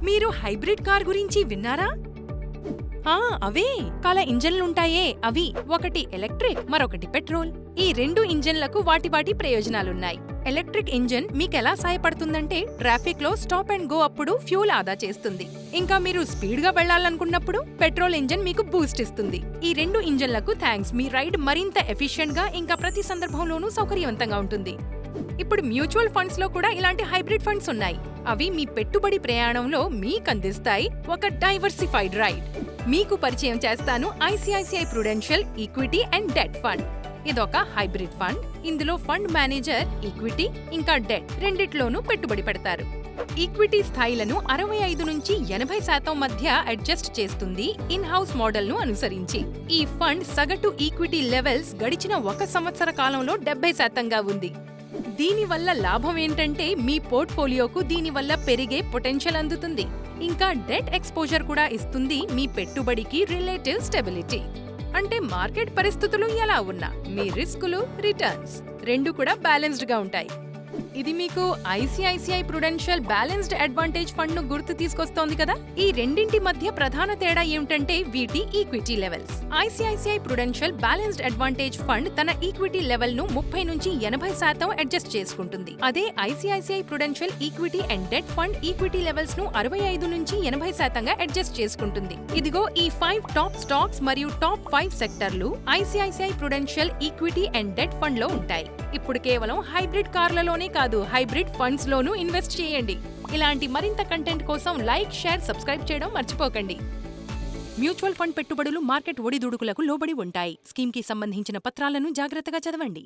మీరు hybrid car గురించి విన్నారా? అవే కాల ఇంజన్లుంటాయే అవి. ఒకటి ఎలక్ట్రిక్, మరొకటి పెట్రోల్. ఈ రెండు ఇంజన్లకు వాటి వాటి ప్రయోజనాలున్నాయి. ఎలక్ట్రిక్ ఇంజన్ మీకెలా సాయపడుతుందంటే ట్రాఫిక్ లో స్టాప్ అండ్ గో అప్పుడు ఫ్యూల్ ఆదా చేస్తుంది. ఇంకా మీరు స్పీడ్ గా వెళ్లాలనుకున్నప్పుడు పెట్రోల్ ఇంజన్ మీకు బూస్ట్ ఇస్తుంది. ఈ రెండు ఇంజన్లకు థ్యాంక్స్ మీ రైడ్ మరింత ఎఫిషియెంట్ గా ఇంకా ప్రతి సందర్భంలోనూ సౌకర్యవంతంగా ఉంటుంది. ఇప్పుడు మ్యూచువల్ ఫండ్స్ లో కూడా ఇలాంటి హైబ్రిడ్ ఫండ్స్ ఉన్నాయి. అవి మీ పెట్టుబడి ప్రయాణంలో మీకందిస్తాయి ఒక డైవర్సిఫైడ్ రైడ్. మీకు పరిచయం చేస్తాను ICICI prudential equity and debt fund. ఇదొక హైబ్రిడ్ ఫండ్. ఇందులో ఫండ్ మేనేజర్ ఈక్విటీ ఇంకా డెట్ రెండిట్లోనూ పెట్టుబడి పెడతారు. ఈక్విటీ స్థాయిలను 65 నుంచి 80% మధ్య అడ్జస్ట్ చేస్తుంది ఇన్ హౌస్ మోడల్ ను అనుసరించి. ఈ ఫండ్ సగటు ఈక్విటీ లెవెల్స్ గడిచిన 1 సంవత్సర కాలంలో 70%గా ఉంది. దీనివల్ల లాభం ఏంటంటే మీ పోర్ట్ఫోలియోకు దీనివల్ల పెరిగే పొటెన్షియల్ అందుతుంది. ఇంకా డెట్ ఎక్స్పోజర్ కూడా ఇస్తుంది మీ పెట్టుబడికి రిలేటివ్ స్టెబిలిటీ. అంటే మార్కెట్ పరిస్థితులు ఎలా ఉన్నా మీ రిస్కులు, రిటర్న్స్ రెండు కూడా బ్యాలెన్స్డ్ గా ఉంటాయి. ఇది మీకు ICICI prudential balanced advantage fund ను గుర్తు తీసుకొస్తోంది కదా. ఈ రెండింటి మధ్య ప్రధాన తేడా ఏమిటంటే వీటి equity levels. ICICI prudential balanced advantage fund తన ఈక్విటీ లెవెల్ ను 30 నుంచి 80% అడ్జస్ట్ చేసుకుంటుంది. అదే ICICI prudential equity and debt fund equity levels ను 65 నుంచి 80% అడ్జస్ట్ చేసుకుంటుంది. ఇదిగో ఈ 5 టాప్ స్టాక్స్ మరియు టాప్ 5 సెక్టర్లు ICICI prudential equity and debt fund లో ఉంటాయి. ఇప్పుడు కేవలం హైబ్రిడ్ కార్లలోనే కాదు, హైబ్రిడ్ ఫండ్స్ లోనూ ఇన్వెస్ట్ చేయండి. ఇలాంటి మరింత కంటెంట్ కోసం లైక్, షేర్, సబ్స్క్రైబ్ చేయడం మర్చిపోకండి. మ్యూచువల్ ఫండ్ పెట్టుబడులు మార్కెట్ ఒడిదుడుకులకు లోబడి ఉంటాయి. స్కీమ్ కి సంబంధించిన పత్రాలను జాగ్రత్తగా చదవండి.